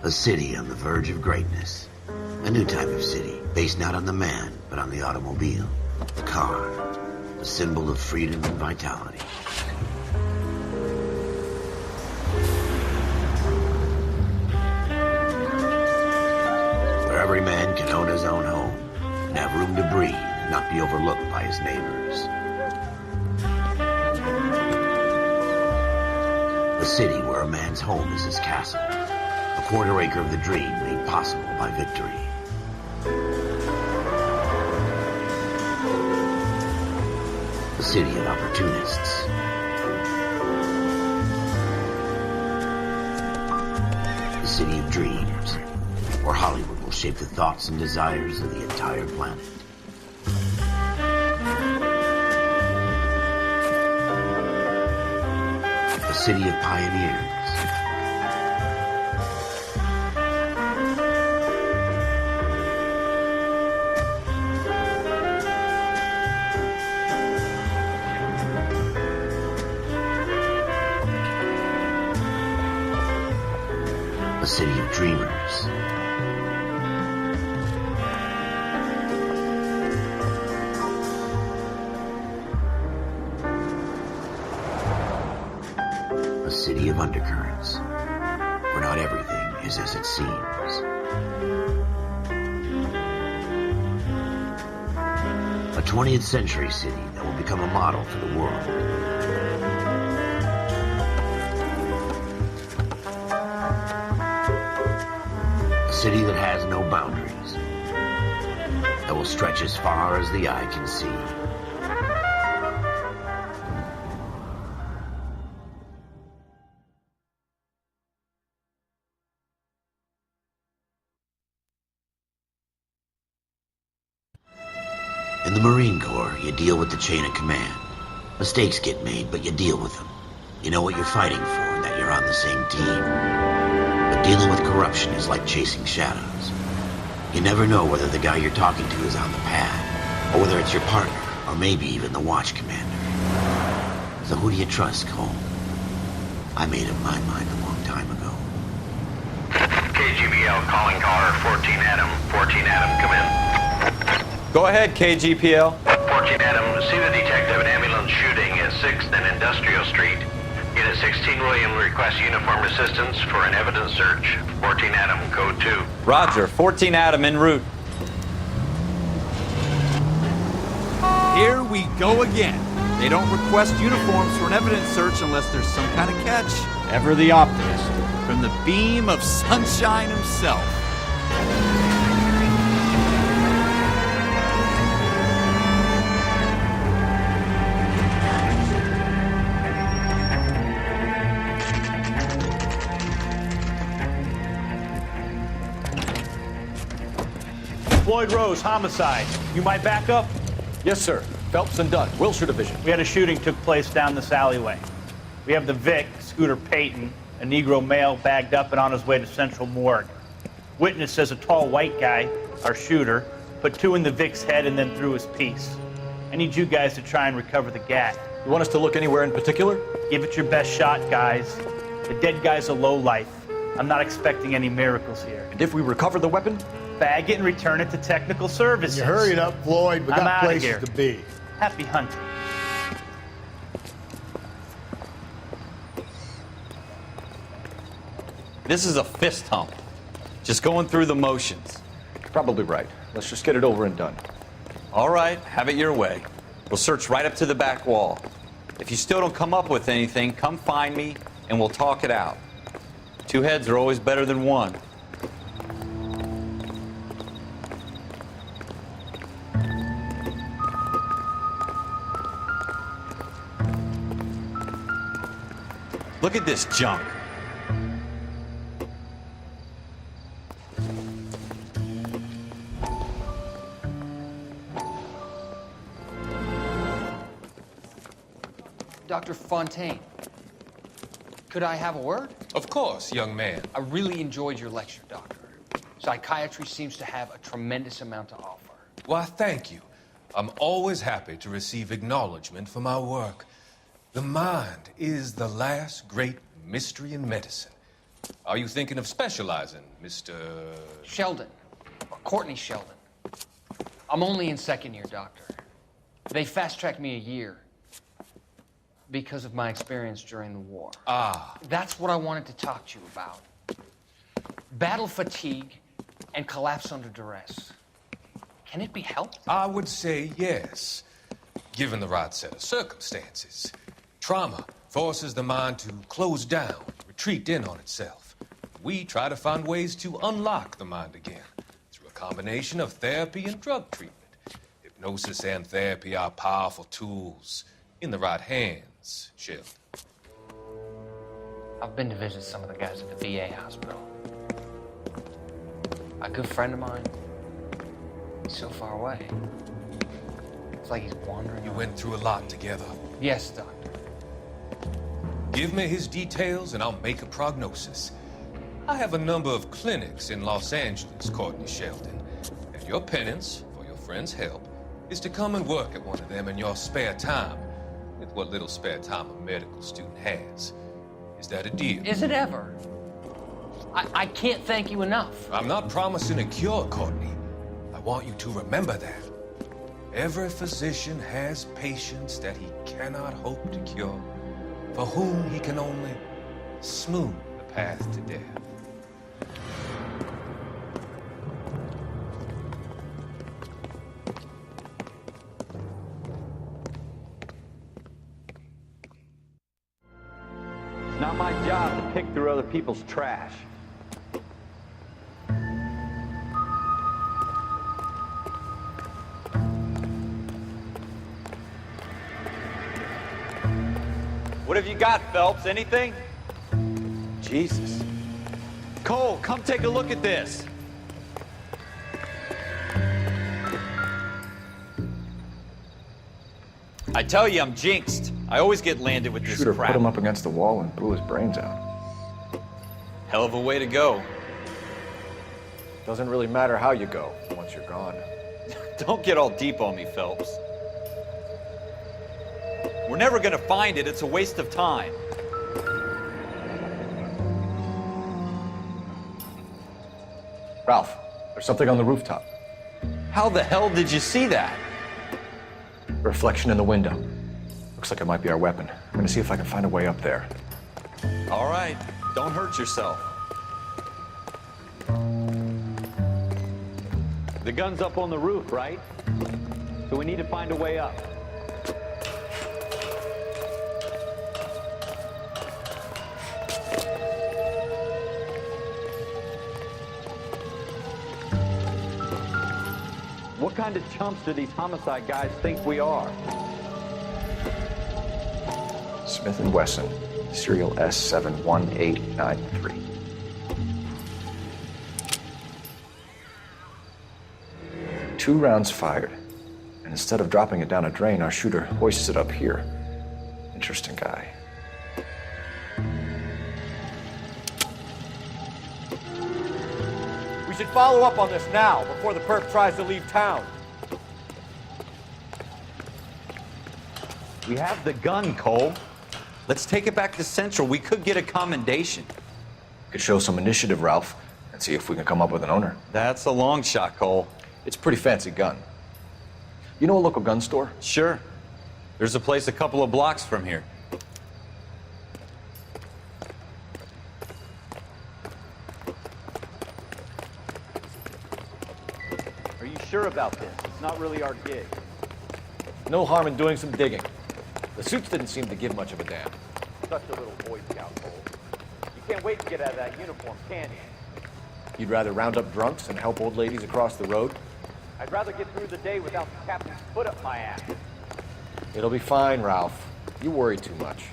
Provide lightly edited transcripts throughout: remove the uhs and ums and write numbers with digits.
A city on the verge of greatness. A new type of city, based not on the man, but on the automobile. The car. A symbol of freedom and vitality. Where every man can own his own home, and have room to breathe, and not be overlooked by his neighbors. A city where a man's home is his castle. A quarter acre of the dream made possible by victory. A city of opportunists. A city of dreams, where Hollywood will shape the thoughts and desires of the entire planet. A city of pioneers. A city of dreamers. A city of undercurrents, where not everything is as it seems. A 20th century city that will become a model for the world. A city that has no boundaries, that will stretch as far as the eye can see. In the Marine Corps, you deal with the chain of command. Mistakes get made, but you deal with them. You know what you're fighting for and that you're on the same team. But dealing with corruption is like chasing shadows. You never know whether the guy you're talking to is on the pad, or whether it's your partner, or maybe even the watch commander. So who do you trust, Cole? I made up my mind a long time ago. KGBL calling caller 14 Adam. 14 Adam, come in. Go ahead, KGPL. 14 Adam, see the detective an ambulance shooting at 6th and Industrial Street. Unit 16 William requests uniformed assistance for an evidence search. 14 Adam, code 2. Roger, 14 Adam en route. Here we go again. They don't request uniforms for an evidence search unless there's some kind of catch. Ever the optimist. From the beam of sunshine himself. Floyd Rose, homicide. You might back up? Yes, sir. Phelps and Dunn, Wilshire Division. We had a shooting took place down this alleyway. We have the Vic, Scooter Payton, a Negro male bagged up and on his way to Central Morgue. Witness says a tall white guy, our shooter, put 2 in the Vic's head and then threw his piece. I need you guys to try and recover the gat. You want us to look anywhere in particular? Give it your best shot, guys. The dead guy's a lowlife. I'm not expecting any miracles here. And if we recover the weapon? Bag it and return it to technical services. You hurry it up, Floyd. We I'm got outta places here. to be. Happy hunting. This is a fist hump. Just going through the motions. Probably right. Let's just get it over and done. All right, have it your way. We'll search right up to the back wall. If you still don't come up with anything, come find me and we'll talk it out. 2 heads are always better than 1. Look at this junk. Dr. Fontaine, could I have a word? Of course, young man. I really enjoyed your lecture, Doctor. Psychiatry seems to have a tremendous amount to offer. Why, thank you. I'm always happy to receive acknowledgement for my work. The mind is the last great mystery in medicine. Are you thinking of specializing, Mr. Sheldon. Or Courtney Sheldon. I'm only in second year, Doctor. They fast-tracked me a year because of my experience during the war. Ah. That's what I wanted to talk to you about. Battle fatigue and collapse under duress. Can it be helped? I would say yes, given the right set of circumstances. Trauma forces the mind to close down, retreat in on itself. We try to find ways to unlock the mind again through a combination of therapy and drug treatment. Hypnosis and therapy are powerful tools in the right hands, Sheldon. I've been to visit some of the guys at the VA hospital. A good friend of mine, he's so far away. It's like he's wandering. You went through a lot together. Yes, Doctor. Give me his details and I'll make a prognosis. I have a number of clinics in Los Angeles, Courtney Sheldon, and your penance for your friend's help is to come and work at one of them in your spare time, with what little spare time a medical student has. Is that a deal? Is it ever? I can't thank you enough. I'm not promising a cure, Courtney. I want you to remember that. Every physician has patients that he cannot hope to cure, for whom he can only smooth the path to death. It's not my job to pick through other people's trash. What have you got, Phelps? Anything? Jesus. Cole, come take a look at this. I tell you, I'm jinxed. I always get landed with this Shooter crap. put him up against the wall and blew his brains out. Hell of a way to go. Doesn't really matter how you go once you're gone. Don't get all deep on me, Phelps. We're never gonna find it. It's a waste of time. Ralph, there's something on the rooftop. How the hell did you see that? Reflection in the window. Looks like it might be our weapon. I'm gonna see if I can find a way up there. All right, don't hurt yourself. The gun's up on the roof, right? So we need to find a way up. What kind of chumps do these homicide guys think we are? Smith & Wesson, serial S71893. Two rounds fired, and instead of dropping it down a drain, our shooter hoists it up here. Interesting guy. We should follow up on this now, before the perp tries to leave town. We have the gun, Cole. Let's take it back to Central. We could get a commendation. Could show some initiative, Ralph, and see if we can come up with an owner. That's a long shot, Cole. It's a pretty fancy gun. You know a local gun store? Sure. There's a place a couple of blocks from here. Are you sure about this? It's not really our gig. No harm in doing some digging. The suits didn't seem to give much of a damn. Such a little Boy Scout, Cole. You can't wait to get out of that uniform, can you? You'd rather round up drunks and help old ladies across the road? I'd rather get through the day without the captain's foot up my ass. It'll be fine, Ralph. You worry too much.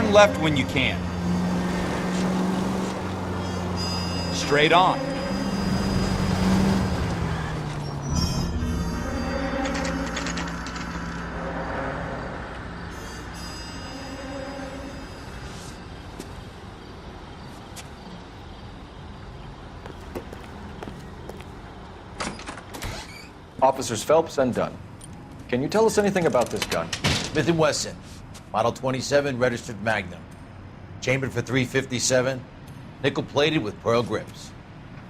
Turn left when you can. Straight on. Officers Phelps and Dunn. Can you tell us anything about this gun? Smith & Wesson, Model 27, registered Magnum. Chambered for .357, nickel-plated with pearl grips.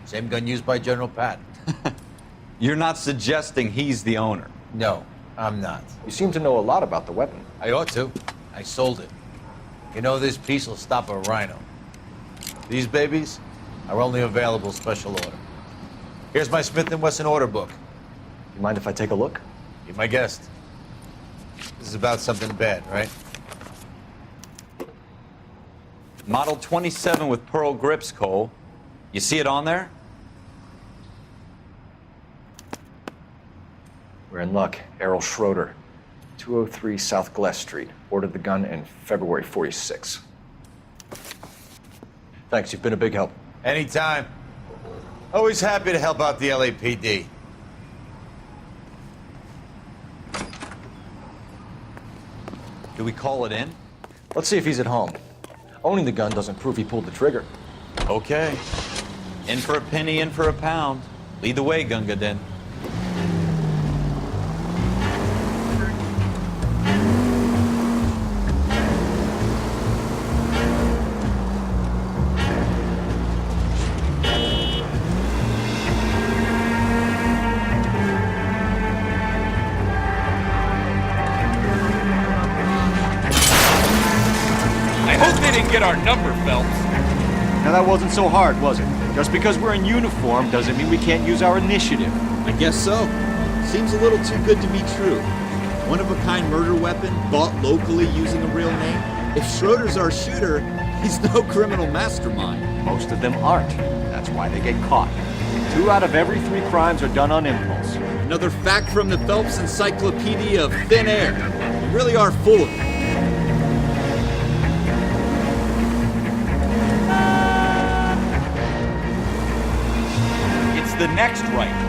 Same gun used by General Patton. You're not suggesting he's the owner? No, I'm not. You seem to know a lot about the weapon. I ought to. I sold it. You know, this piece will stop a rhino. These babies are only available special order. Here's my Smith & Wesson order book. You mind if I take a look? Be my guest. This is about something bad, right? Model 27 with pearl grips, Cole. You see it on there? We're in luck. Errol Schroeder, 203 South Glass Street. Ordered the gun in February '46. Thanks, you've been a big help. Anytime. Always happy to help out the LAPD. Do we call it in? Let's see if he's at home. Owning the gun doesn't prove he pulled the trigger. Okay. In for a penny, in for a pound. Lead the way, Gunga Din. Get our number, Phelps. Now that wasn't so hard, was it? Just because we're in uniform doesn't mean we can't use our initiative. I guess so. Seems a little too good to be true. One-of-a-kind murder weapon bought locally using a real name. If Schroeder's our shooter, he's no criminal mastermind. Most of them aren't. That's why they get caught. 2 out of every 3 crimes are done on impulse. Another fact from the Phelps Encyclopedia of Thin Air. We really are full of it. The next right.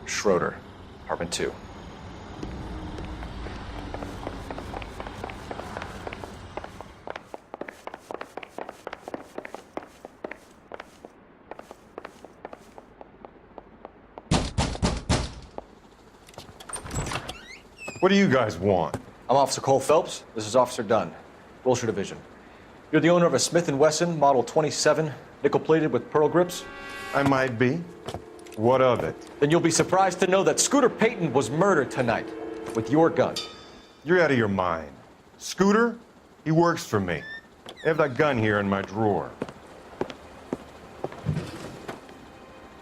Schroeder, apartment 2. What do you guys want? I'm Officer Cole Phelps. This is Officer Dunn, Wilshire Division. You're the owner of a Smith & Wesson Model 27, nickel-plated with pearl grips? I might be. What of it? Then you'll be surprised to know that Scooter Payton was murdered tonight with your gun. You're out of your mind. Scooter? He works for me. I have that gun here in my drawer.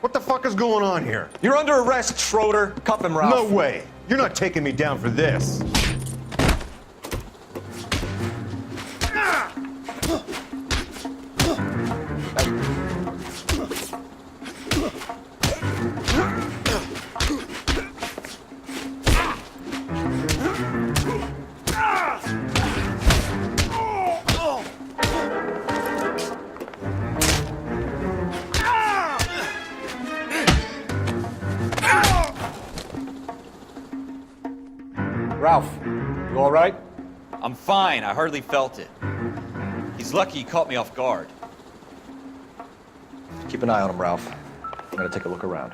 What the fuck is going on here? You're under arrest, Schroeder. Cuff him, Ralph. No way. You're not taking me down for this. Ralph, you all right? I'm fine. I hardly felt it. He's lucky he caught me off guard. Keep an eye on him, Ralph. I'm gonna take a look around.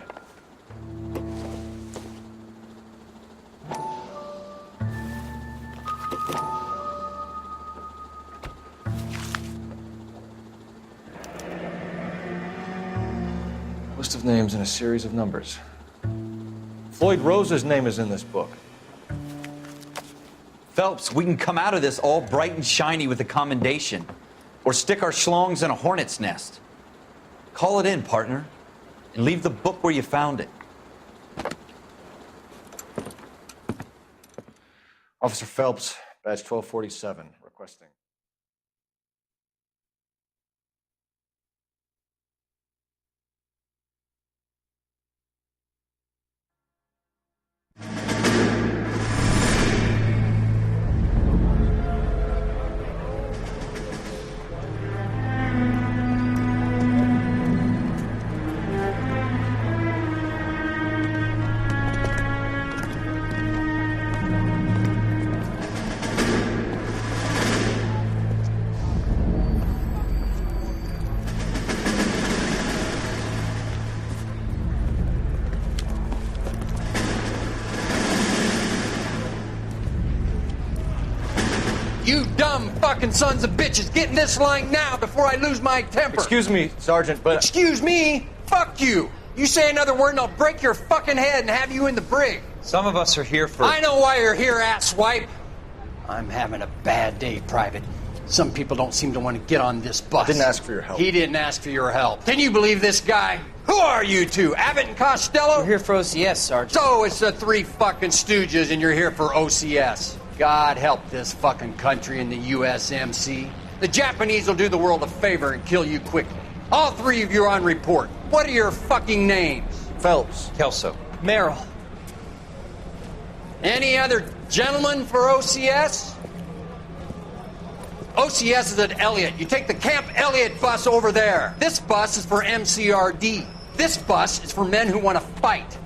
List of names and a series of numbers. Floyd Rose's name is in this book. Phelps, we can come out of this all bright and shiny with a commendation. Or stick our schlongs in a hornet's nest. Call it in, partner. And leave the book where you found it. Officer Phelps, badge 1247, requesting. You dumb fucking sons of bitches, get in this line now before I lose my temper. Excuse me, Sergeant, but... Excuse me? Fuck you. You say another word and I'll break your fucking head and have you in the brig. Some of us are here for... I know why you're here, asswipe. I'm having a bad day, Private. Some people don't seem to want to get on this bus. Didn't ask for your help. He didn't ask for your help. Can you believe this guy? Who are you two? Abbott and Costello? We're here for OCS, Sergeant. So it's the three fucking stooges and you're here for OCS. God help this fucking country and the USMC. The Japanese will do the world a favor and kill you quickly. All three of you are on report. What are your fucking names? Phelps. Kelso. Merrill. Any other gentlemen for OCS? OCS is at Elliott. You take the Camp Elliott bus over there. This bus is for MCRD. This bus is for men who want to fight.